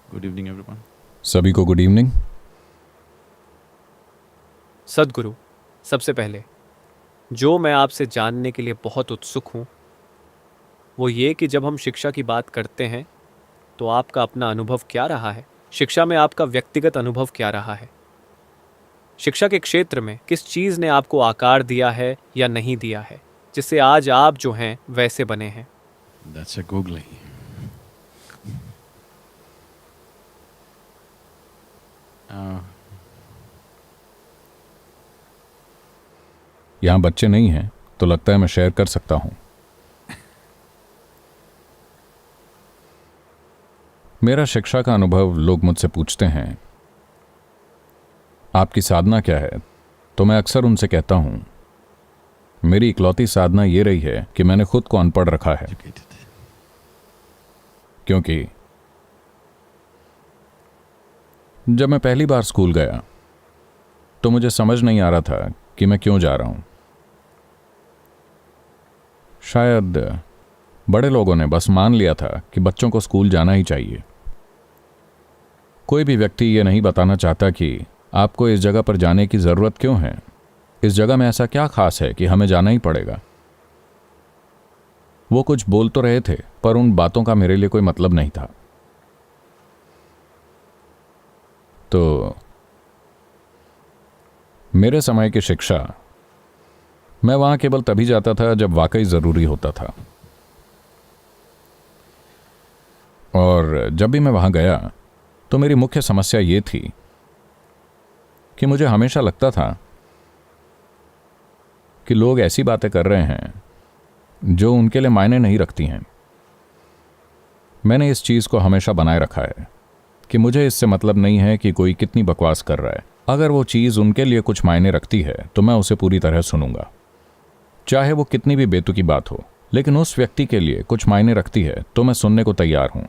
Good evening everyone. सभी को good evening. सद्गुरु, सबसे पहले जो मैं आपसे जानने के लिए बहुत उत्सुक हूँ वो ये कि जब हम शिक्षा की बात करते हैं तो आपका अपना अनुभव क्या रहा है? शिक्षा में आपका व्यक्तिगत अनुभव क्या रहा है? शिक्षा के क्षेत्र में किस चीज़ ने आपको आकार दिया है या नहीं दिया है, जिससे आज आप जो हैं वैसे बने हैं? That's a googly. यहाँ बच्चे नहीं हैं तो लगता है मैं शेयर कर सकता हूँ। मेरा शिक्षा का अनुभव, लोग मुझसे पूछते हैं आपकी साधना क्या है, तो मैं अक्सर उनसे कहता हूँ मेरी इकलौती साधना ये रही है कि मैंने खुद को अनपढ़ रखा है। क्योंकि जब मैं पहली बार स्कूल गया तो मुझे समझ नहीं आ रहा था कि मैं क्यों जा रहा हूं। शायद बड़े लोगों ने बस मान लिया था कि बच्चों को स्कूल जाना ही चाहिए। कोई भी व्यक्ति ये नहीं बताना चाहता कि आपको इस जगह पर जाने की जरूरत क्यों है, इस जगह में ऐसा क्या खास है कि हमें जाना ही पड़ेगा। वो कुछ बोल तो रहे थे पर उन बातों का मेरे लिए कोई मतलब नहीं था। तो मेरे समय की शिक्षा, मैं वहां केवल तभी जाता था जब वाकई जरूरी होता था। और जब भी मैं वहां गया तो मेरी मुख्य समस्या ये थी कि मुझे हमेशा लगता था कि लोग ऐसी बातें कर रहे हैं जो उनके लिए मायने नहीं रखती हैं। मैंने इस चीज को हमेशा बनाए रखा है कि मुझे इससे मतलब नहीं है कि कोई कितनी बकवास कर रहा है। अगर वो चीज उनके लिए कुछ मायने रखती है तो मैं उसे पूरी तरह सुनूंगा, चाहे वो कितनी भी बेतुकी बात हो। लेकिन उस व्यक्ति के लिए कुछ मायने रखती है तो मैं सुनने को तैयार हूं।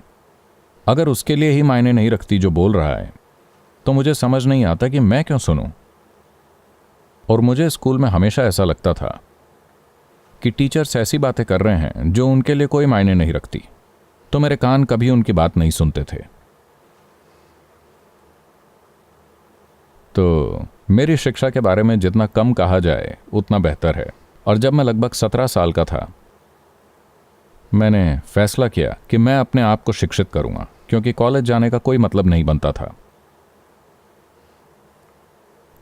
अगर उसके लिए ही मायने नहीं रखती जो बोल रहा है तो मुझे समझ नहीं आता कि मैं क्यों सुनूं। और मुझे स्कूल में हमेशा ऐसा लगता था कि टीचर्स ऐसी बातें कर रहे हैं जो उनके लिए कोई मायने नहीं रखती, तो मेरे कान कभी उनकी बात नहीं सुनते थे। तो मेरी शिक्षा के बारे में जितना कम कहा जाए उतना बेहतर है। और जब मैं लगभग 17 साल का था मैंने फैसला किया कि मैं अपने आप को शिक्षित करूंगा, क्योंकि कॉलेज जाने का कोई मतलब नहीं बनता था।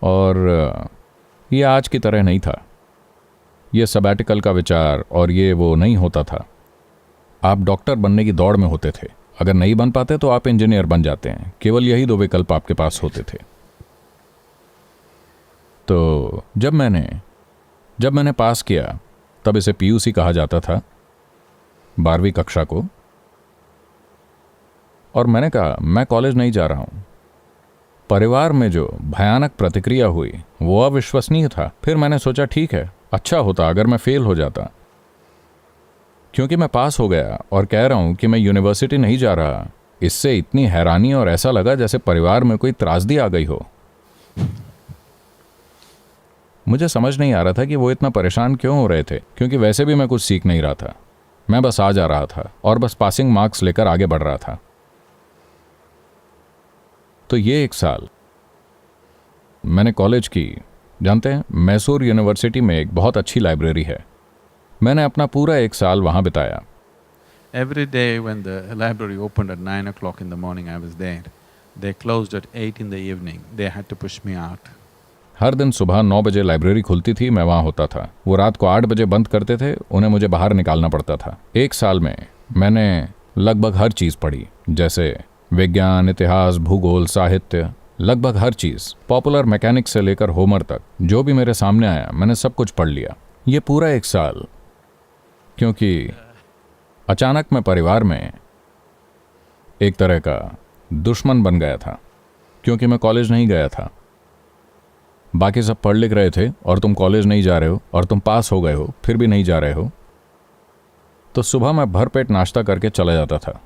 और ये आज की तरह नहीं था। ये सबैटिकल का विचार और ये वो नहीं होता था। आप डॉक्टर बनने की दौड़ में होते थे, अगर नहीं बन पाते तो आप इंजीनियर बन जाते हैं। केवल यही दो विकल्प आपके पास होते थे। तो जब मैंने पास किया, तब इसे पीयूसी कहा जाता था, 12वीं कक्षा को, और मैंने कहा मैं कॉलेज नहीं जा रहा हूं। परिवार में जो भयानक प्रतिक्रिया हुई वो अविश्वसनीय था। फिर मैंने सोचा ठीक है, अच्छा होता अगर मैं फेल हो जाता, क्योंकि मैं पास हो गया और कह रहा हूं कि मैं यूनिवर्सिटी नहीं जा रहा। इससे इतनी हैरानी और ऐसा लगा जैसे परिवार में कोई त्रासदी आ गई हो। मुझे समझ नहीं आ रहा था कि वो इतना परेशान क्यों हो रहे थे, क्योंकि वैसे भी मैं कुछ सीख नहीं रहा था। मैं बस आ जा रहा था और बस पासिंग मार्क्स लेकर आगे बढ़ रहा था। तो ये 1 साल मैंने कॉलेज की, जानते हैं, मैसूर यूनिवर्सिटी में एक बहुत अच्छी लाइब्रेरी है। मैंने अपना पूरा 1 साल वहां बिताया। Every day when the library opened at 9 o'clock in the morning, I was there. They closed at 8 in the evening. They had to push me out. हर दिन सुबह 9 बजे लाइब्रेरी खुलती थी, मैं वहां होता था। वो रात को 8 बजे बंद करते थे, उन्हें मुझे बाहर निकालना पड़ता था। 1 साल में मैंने लगभग हर चीज पढ़ी, जैसे विज्ञान, इतिहास, भूगोल, साहित्य, लगभग हर चीज। पॉपुलर मैकेनिक्स से लेकर होमर तक जो भी मेरे सामने आया मैंने सब कुछ पढ़ लिया। ये पूरा 1 साल, क्योंकि अचानक मैं परिवार में एक तरह का दुश्मन बन गया था, क्योंकि मैं कॉलेज नहीं गया था। बाकी सब पढ़ लिख रहे थे और तुम कॉलेज नहीं जा रहे हो, और तुम पास हो गए हो फिर भी नहीं जा रहे हो। तो सुबह मैं भरपेट नाश्ता करके चला जाता था।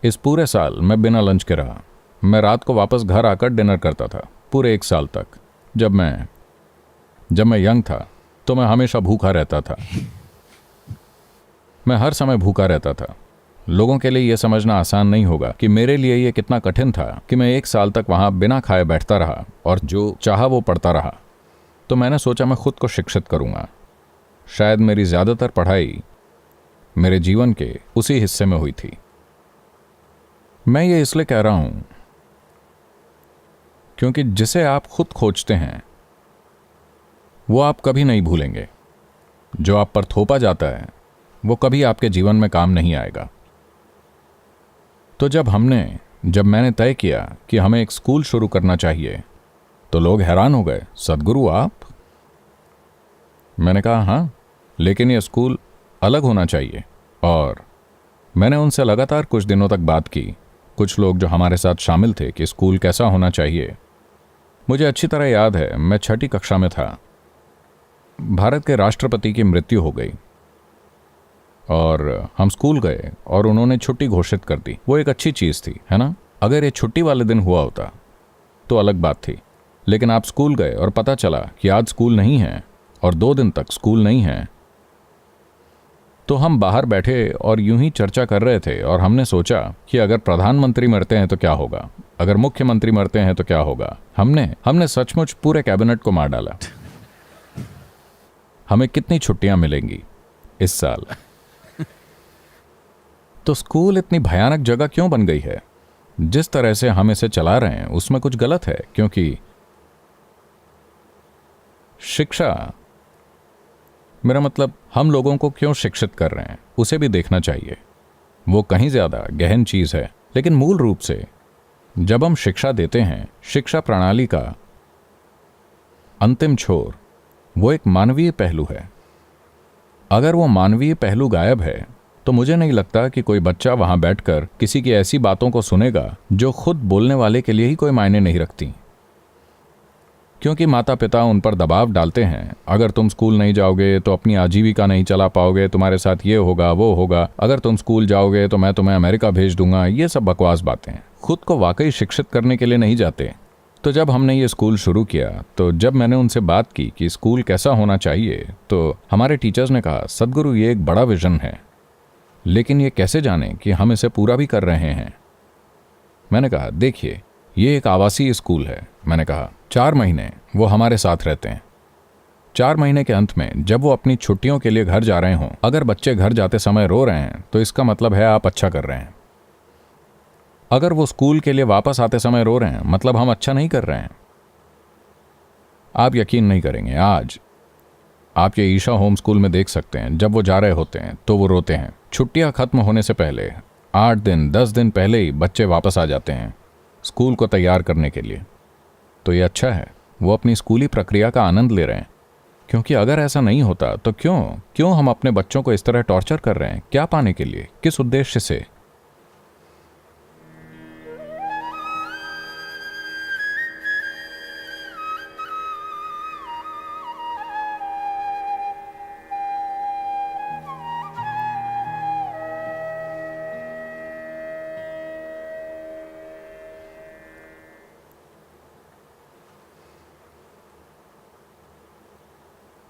इस पूरे साल मैं बिना लंच के रहा। मैं रात को वापस घर आकर डिनर करता था, पूरे 1 साल तक। जब मैं यंग था तो मैं हमेशा भूखा रहता था। मैं हर समय भूखा रहता था। लोगों के लिए यह समझना आसान नहीं होगा कि मेरे लिए यह कितना कठिन था कि मैं 1 साल तक वहां बिना खाए बैठता रहा और जो चाहा वो पढ़ता रहा। तो मैंने सोचा मैं खुद को शिक्षित करूंगा। शायद मेरी ज्यादातर पढ़ाई मेरे जीवन के उसी हिस्से में हुई थी। मैं ये इसलिए कह रहा हूं क्योंकि जिसे आप खुद खोजते हैं वो आप कभी नहीं भूलेंगे। जो आप पर थोपा जाता है वो कभी आपके जीवन में काम नहीं आएगा। तो जब मैंने तय किया कि हमें एक स्कूल शुरू करना चाहिए तो लोग हैरान हो गए, सदगुरु आप? मैंने कहा हाँ, लेकिन यह स्कूल अलग होना चाहिए। और मैंने उनसे लगातार कुछ दिनों तक बात की, कुछ लोग जो हमारे साथ शामिल थे, कि स्कूल कैसा होना चाहिए। मुझे अच्छी तरह याद है, मैं 6ठी कक्षा में था। भारत के राष्ट्रपति की मृत्यु हो गई और हम स्कूल गए और उन्होंने छुट्टी घोषित कर दी। वो एक अच्छी चीज़ थी, है ना? अगर ये छुट्टी वाले दिन हुआ होता तो अलग बात थी। लेकिन आप स्कूल गए और पता चला कि आज स्कूल नहीं है और 2 दिन तक स्कूल नहीं है। तो हम बाहर बैठे और यूं ही चर्चा कर रहे थे और हमने सोचा कि अगर प्रधानमंत्री मरते हैं तो क्या होगा, अगर मुख्यमंत्री मरते हैं तो क्या होगा। हमने सचमुच पूरे कैबिनेट को मार डाला। हमें कितनी छुट्टियां मिलेंगी इस साल? तो स्कूल इतनी भयानक जगह क्यों बन गई है? जिस तरह से हम इसे चला रहे हैं उसमें कुछ गलत है, क्योंकि शिक्षा, मेरा मतलब हम लोगों को क्यों शिक्षित कर रहे हैं उसे भी देखना चाहिए। वो कहीं ज्यादा गहन चीज है। लेकिन मूल रूप से जब हम शिक्षा देते हैं, शिक्षा प्रणाली का अंतिम छोर वो एक मानवीय पहलू है। अगर वो मानवीय पहलू गायब है तो मुझे नहीं लगता कि कोई बच्चा वहां बैठकर किसी की ऐसी बातों को सुनेगा जो खुद बोलने वाले के लिए ही कोई मायने नहीं रखती। क्योंकि माता पिता उन पर दबाव डालते हैं, अगर तुम स्कूल नहीं जाओगे तो अपनी आजीविका नहीं चला पाओगे, तुम्हारे साथ ये होगा वो होगा, अगर तुम स्कूल जाओगे तो मैं तुम्हें अमेरिका भेज दूंगा। ये सब बकवास बातें, खुद को वाकई शिक्षित करने के लिए नहीं जाते। तो जब हमने ये स्कूल शुरू किया, तो जब मैंने उनसे बात की कि स्कूल कैसा होना चाहिए, तो हमारे टीचर्स ने कहा, सदगुरु ये एक बड़ा विजन है, लेकिन ये कैसे जाने कि हम इसे पूरा भी कर रहे हैं। मैंने कहा, देखिए ये एक आवासीय स्कूल है। मैंने कहा 4 महीने वो हमारे साथ रहते हैं। 4 महीने के अंत में जब वो अपनी छुट्टियों के लिए घर जा रहे हों, अगर बच्चे घर जाते समय रो रहे हैं तो इसका मतलब है आप अच्छा कर रहे हैं। अगर वो स्कूल के लिए वापस आते समय रो रहे हैं, मतलब हम अच्छा नहीं कर रहे हैं। आप यकीन नहीं करेंगे, आज आप ये ईशा होम स्कूल में देख सकते हैं, जब वो जा रहे होते हैं तो वो रोते हैं। छुट्टियां खत्म होने से पहले 8 दिन 10 दिन पहले ही बच्चे वापस आ जाते हैं स्कूल को तैयार करने के लिए। तो ये अच्छा है, वो अपनी स्कूली प्रक्रिया का आनंद ले रहे हैं। क्योंकि अगर ऐसा नहीं होता तो क्यों हम अपने बच्चों को इस तरह टॉर्चर कर रहे हैं? क्या पाने के लिए, किस उद्देश्य से?